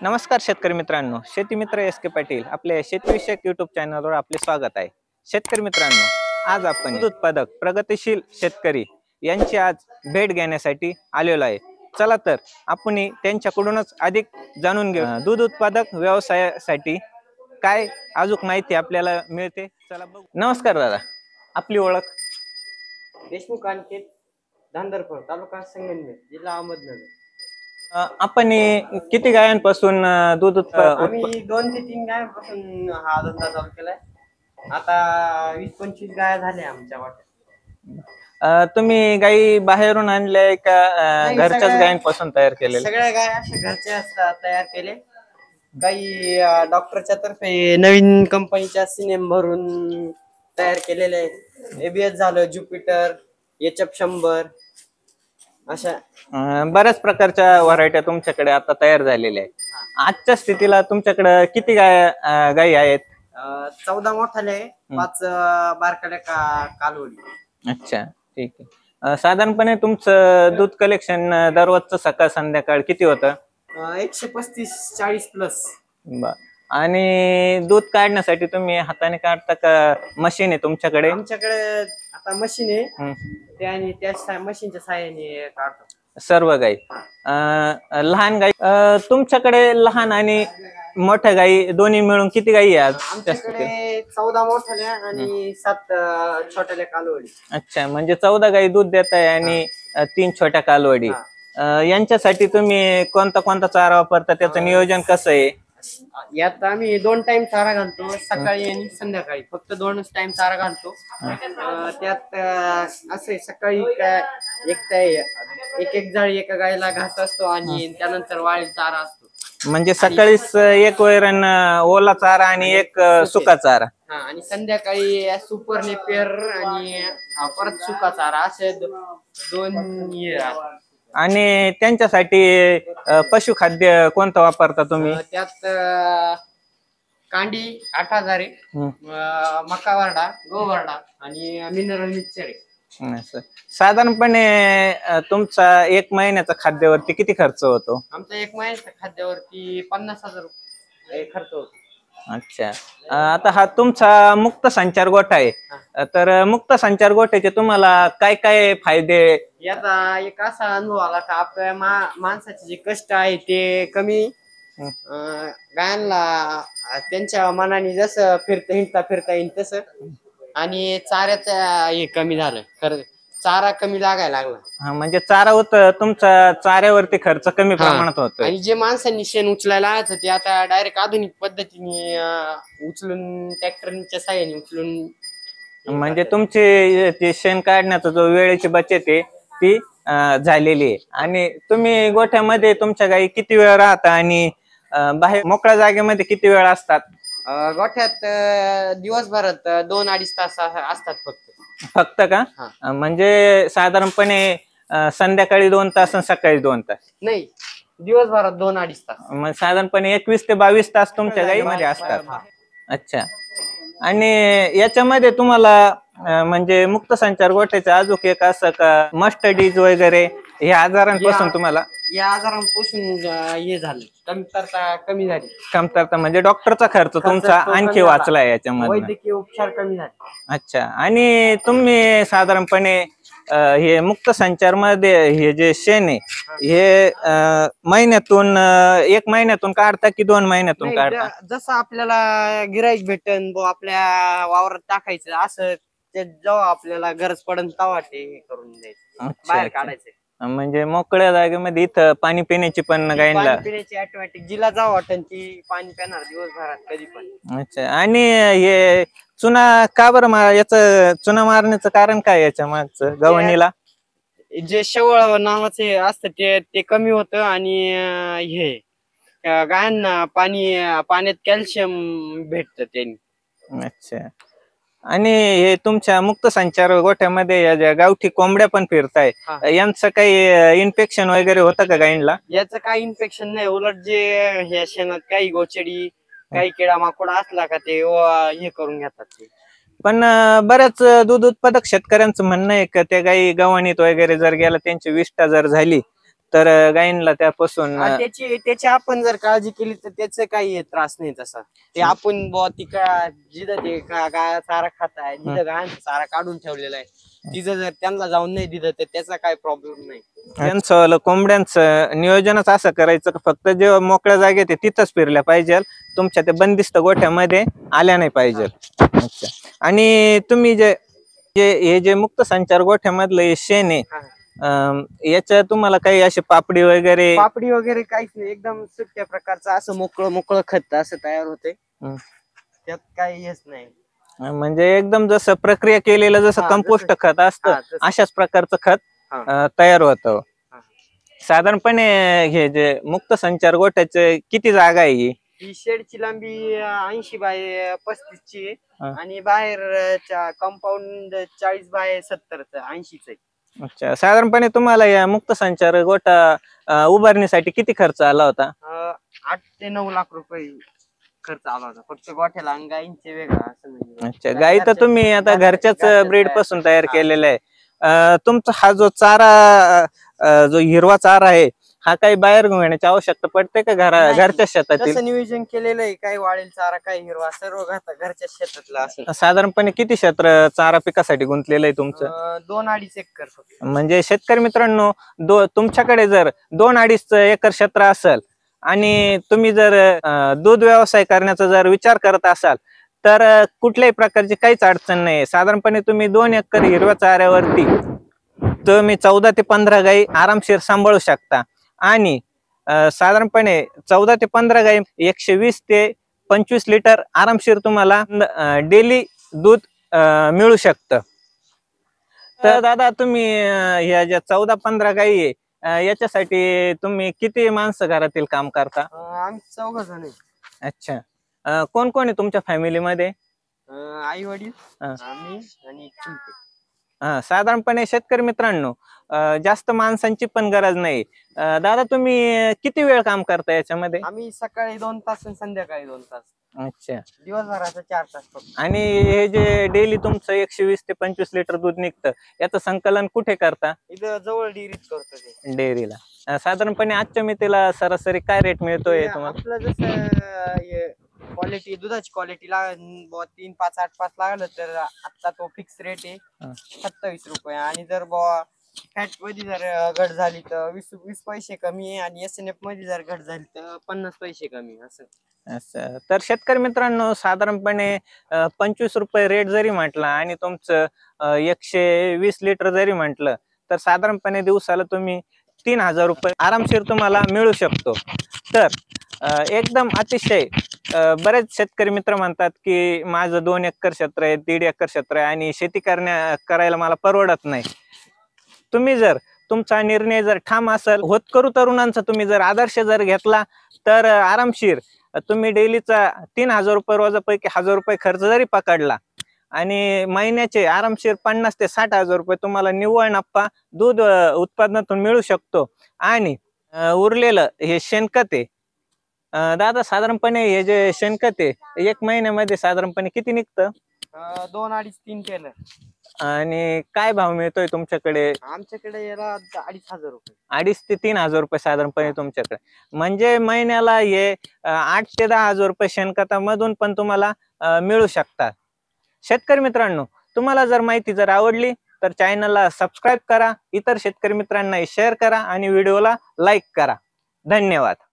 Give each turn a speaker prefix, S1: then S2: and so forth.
S1: नमस्कार शेतकरी मित्रांनो, शेती मित्र एस के पाटील आपल्या शेतीविषयक युट्यूब चॅनलवर आपले स्वागत आहे. शेतकरी मित्रांनो, आज आपण दूध उत्पादक प्रगतिशील शेतकरी यांची आज भेट घेण्यासाठी आलेलो आहे. चला तर आपण त्यांच्याकडूनच अधिक जाणून घेऊ. दूध उत्पादक व्यवसायासाठी काय अजून माहिती आपल्याला मिळते. चला बघू. नमस्कार दादा, आपली ओळख?
S2: देशमुख अंकित, धांदरफळ, तालुका संगमनेर, जिल्हा अहमदनगर.
S1: आपण किती गायांपासून दूध
S2: आम्ही 2 ते 3 गायांपासून हा धंदा चालू केलाय. आता 20-25 गाया झाल्या आमच्या वाट्यात.
S1: तुम्ही गायी बाहेरून आणले का
S2: नाही,
S1: घरच्याच
S2: सगळ्या-
S1: गायींपासून तयार केलेले?
S2: सगळ्या गाया अशा घरच्या असतात, तयार केले. काही डॉक्टरच्या तर्फे नवीन कंपनीच्या सिनेम भरून तयार केलेले आहेत. एबीएस झालं, ज्युपिटर, एचएफ 100 अशा
S1: बऱ्याच प्रकारच्या व्हरायट्या तुमच्याकडे आता तयार झालेल्या आहेत. आजच्या स्थितीला तुमच्याकडे किती गायी आहेत?
S2: 14 मोठाले आहे, 5 बारकाल्या कालवडी.
S1: अच्छा, ठीक आहे. साधारणपणे तुमचं दूध कलेक्शन दररोजचं सकाळ संध्याकाळ किती होतं?
S2: 135-40 प्लस.
S1: आणि दूध काढण्यासाठी तुम्ही हाताने काढता का मशीन आहे तुमच्याकडे?
S2: आमच्याकडे आता मशीन आहे,
S1: हम्म.
S2: ते आणि त्या मशीनच्या साहाय्याने काढतो
S1: सर्व गाई. लहान गाई तुमच्याकडे लहान आणि मोठ्या गाई दोन्ही मिळून किती गाई आहे आज?
S2: आमच्याकडे 14 मोठ्याल्या आणि 7 छोट्याल्या कालवडी.
S1: अच्छा, म्हणजे 14 गाई दूध देत आहे आणि 3 छोट्या कालवडी. यांच्यासाठी तुम्ही कोणता कोणता चारा वापरता, त्याचं नियोजन कसं आहे?
S2: यात आम्ही 2 टाइम चारा घालतो, सकाळी आणि संध्याकाळी. फक्त 2च टाइम चारा घालतो. त्यात असं आहे, सकाळी एक जाळी एका गायला घास असतो आणि त्यानंतर वाळी चारा असतो.
S1: म्हणजे सकाळीच एक वैरण ओला चारा आणि एक सुका चारा.
S2: आणि संध्याकाळी सुपर नेपियर आणि परत सुका चारा, असे 2
S1: आणि त्यांच्यासाठी पशुखाद्य कोणतं वापरता तुम्ही?
S2: त्यात कांडी 8000 मका वरडा, गहू वरडा आणि मिनरल मिक्सचर आहे.
S1: साधारणपणे तुमचा 1 महिन्याचा खाद्यावरती किती खर्च होतो?
S2: आमचा 1 महिन्याच्या खाद्यावरती 50,000 रुपये खर्च होतो.
S1: अच्छा, आता हा तुमचा मुक्त संचार गोठा आहे, तर मुक्त संचार गोठ्याचे तुम्हाला काय काय फायदे?
S2: याचा एक असा अनुभव आला का आपल्या माणसाचे जे कष्ट आहे ते कमी, गायांना त्यांच्या मनाने जसं फिरता येईल तसं, आणि चाऱ्याचं हे कमी झालं, खरं चारा कमी लागायला लागला.
S1: म्हणजे चारा होत तुमचा, चाऱ्यावरती खर्च कमी प्रमाणात होतो.
S2: आणि जे माणसांनी शेण उचलायला आणायचं ते आता डायरेक्ट आधुनिक पद्धतीने उचलून ट्रॅक्टरच्या साह्याने उचलून.
S1: म्हणजे तुमची ते शेण काढण्याचा जो वेळेची बचत आहे ती झालेली आहे. आणि तुम्ही गोठ्यामध्ये तुमच्या गाई किती वेळ राहता आणि बाहेर मोकळ्या जागेमध्ये किती वेळ असतात?
S2: गोठ्यात दिवसभरात 2-2.5 तास असतात
S1: फक्त का? म्हणजे साधारणपणे संध्याकाळी 2 तास आणि सकाळी 2 तास?
S2: नाही, दिवसभरात 2-2.5 तास.
S1: मग साधारणपणे 21 ते 22 तास तुमच्या गाईमध्ये असतात. अच्छा, आणि याच्यामध्ये तुम्हाला म्हणजे मुक्त संचार गोठ्याचे अजून एक असं का मस्टडीज वगैरे हे आजारांपासून तुम्हाला?
S2: या आजारांपासून हे झालं, कमी झाली.
S1: कमतरता म्हणजे डॉक्टरचा खर्च तुमचा आणखी वाचला याच्यामध्ये,
S2: वैद्यकीय उपचार कमी झाले.
S1: अच्छा, आणि तुम्ही साधारणपणे हे मुक्त संचार मध्ये हे जे शेण आहे हे महिन्यातून 1 महिन्यातून काढता की 2 महिन्यातून काढता?
S2: जसं आपल्याला गिराईक भेटन आपल्या वावरात टाकायचं, असं ते जेव्हा आपल्याला गरज पडन तेव्हा ते करून द्यायचं, बाहेर काढायचं.
S1: म्हणजे मोकळ्या जागेमध्ये इथं पाणी पिण्याची पण गायींना
S2: पिण्याची ऑटोमॅटिक जिला जावं वाटन ती पाणी पिणार दिवसभरात कधी पण.
S1: अच्छा, आणि हे चुना का बरं याचं चुना मारण्याचं कारण काय याच्या मागचं? गव्हाणीला
S2: जे शेवळ नावाचे असतं ते कमी होतं, आणि हे गायांना पाण्यात कॅल्शियम भेटतं त्यांनी.
S1: अच्छा, आणि हे तुमच्या मुक्त संचार गोठ्यामध्ये या ज्या गावठी कोंबड्या पण फिरताय, यांचं काही इन्फेक्शन वगैरे होतं का गायींना?
S2: याचं काही इन्फेक्शन नाही, उलट जे हे शेणात काही गोचडी, काही किडा माकोडा असला का ते हे करून घेतात ते.
S1: पण बऱ्याच दूध उत्पादक शेतकऱ्यांचं म्हणणं आहे का त्या गायी गव्हाणीत वगैरे जर गेला, त्यांची विष्ठा जर झाली तर गायींना त्यापासून
S2: त्याची आपण जर काळजी केली तर त्याचं काही त्रास नाही तसा. ते आपण जिथं ते गाय चारा खात आहे, जिथं गायांचा चारा काढून ठेवलेला आहे, तिथं जर त्यांना जाऊन नाही दिलं तर त्याचा काही प्रॉब्लेम नाही.
S1: त्यांचं कोंबड्यांचं नियोजनच असं करायचं की फक्त जे मोकळ्या जागेत आहे तिथंच फिरल्या पाहिजे, तुमच्या ते बंदिस्त गोठ्यामध्ये आल्या नाही पाहिजे. अच्छा. आणि तुम्ही हे जे मुक्त संचार गोठ्यामधलं हे शेण आहे, याच्या तुम्हाला काही असे पापडी वगैरे
S2: काहीच नाही, एकदम सुट्या प्रकारचं असं मोकळं खत असं तयार होते, त्यात काही हेच नाही.
S1: म्हणजे एकदम जसं प्रक्रिया केलेलं जसं कंपोस्ट खत असतं अशाच प्रकारचं खत तयार होतं. साधारणपणे हे जे मुक्त संचार गोठ्याचे किती जागा आहे?
S2: ही शेडची लांबी 80 बाय 35 ची आहे आणि बाहेरच्या कंपाऊंड 40 बाय 70 80 च आहे.
S1: अच्छा. साधारणपणे तुम्हाला या मुक्त संचार गोठा उभारण्यासाठी किती खर्च आला होता?
S2: 8 ते 9 लाख रुपये खर्च आला होता फक्त गोठ्याला आणि गायींचे वेगळं असं. म्हणजे
S1: अच्छा. गायी तर तुम्ही आता घरच्याच ब्रीड पासून तयार केलेला आहे. तुमचा हा जो चारा जो हिरवा चारा आहे हा काही बाहेर घेण्याची आवश्यकता पडते का घरच्या शेतातील?
S2: तसं नियोजन केलेलं आहे, काही वाळेल चारा काही हिरवा सर्व घरच्या शेतातला असं.
S1: साधारणपणे किती क्षेत्र चारा पिकासाठी गुंतलेलं आहे तुमचं?
S2: 2-2.5 एकर.
S1: म्हणजे शेतकरी मित्रांनो, तुमच्याकडे जर 2-2.5 एकर क्षेत्र असेल आणि तुम्ही जर दूध व्यवसाय करण्याचा जर विचार करत असाल तर कुठल्याही प्रकारची काहीच अडचण नाही. साधारणपणे तुम्ही 2 एकर हिरव्या चाऱ्यावरती तुम्ही 14 ते 15 गायी आरामशीर सांभाळू शकता आणि साधारणपणे 14 ते 15 गायी 120 ते 25 लिटर आरामशीर तुम्हाला डेली दूध मिळू शकतं. तर दादा तुम्ही ह्या ज्या 14-15 गायी आहे याच्यासाठी तुम्ही किती माणसं घरातील काम करता?
S2: आम्ही 4 जण आहे.
S1: अच्छा. कोण कोण आहे तुमच्या फॅमिलीमध्ये?
S2: आई वडील, आम्ही आणि चुलते.
S1: साधारणपणे शेतकरी मित्रांनो, जास्त माणसांची पण गरज नाही. दादा तुम्ही किती वेळ काम करता याच्यामध्ये?
S2: आम्ही सकाळी 2 तास आणि संध्याकाळी 2 तास.
S1: अच्छा.
S2: दिवसभराचं 4 तास फक्त.
S1: आणि हे जे डेली तुमचं 120 ते 25 लिटर दूध निघतं याचं संकलन कुठे करता?
S2: इथं जवळ डेअरीत करतो ते.
S1: डेअरीला. साधारणपणे आजच्या मितीला सरासरी काय रेट मिळतोय तुम्हाला?
S2: आपलं जसं क्वालिटी दुधाची क्वालिटी 3-5-8-5 लागलं तर आता तो फिक्स रेट आहे 27 रुपये. आणि जर फॅट मध्ये जर घट झाली तर 20 पैसे कमी आहे आणि SNF मध्ये जर घट झाली तर 50 पैसे कमी असं.
S1: असं तर शेतकरी मित्रांनो, साधारणपणे 25 रुपये रेट जरी म्हटला आणि तुमचं 120 लिटर जरी म्हटलं तर साधारणपणे दिवसाला तुम्ही 3000 रुपये आरामशीर तुम्हाला मिळू शकतो. तर एकदम अतिशय बरेच शेतकरी मित्र म्हणतात की माझं 2 एकर क्षेत्र आहे, 1.5 एकर क्षेत्र आहे आणि शेती करायला मला परवडत नाही. तुम्ही जर तुमचा निर्णय जर ठाम असेल, होतकरू तरुणांचा तुम्ही जर आदर्श जर घेतला तर आरामशीर तुम्ही डेलीचा 3000 रुपये रोजापैकी 1000 रुपये खर्च जरी पकडला आणि महिन्याचे आरामशीर 50 ते 60,000 रुपये तुम्हाला निव्वळ नफा दूध उत्पादनातून मिळू शकतो. आणि उरलेलं हे शेणखत आहे. दादा साधारणपणे हे जे शेणखत आहे 1 महिन्यामध्ये साधारणपणे किती निघतं?
S2: 2-2.5-3 केलं.
S1: आणि काय भाव मिळतोय तुमच्याकडे?
S2: आमच्याकडे याला 2,500 रुपये.
S1: 2,500 ते 3,000 रुपये साधारणपणे तुमच्याकडे. म्हणजे महिन्याला हे 8 ते 10,000 रुपये शेणखतामधून पण तुम्हाला मिळू शकतात. शेतकरी मित्रांनो, तुम्हाला जर माहिती जर आवडली तर चॅनलला सबस्क्राईब करा, इतर शेतकरी मित्रांना शेअर करा आणि व्हिडिओला लाईक करा. धन्यवाद.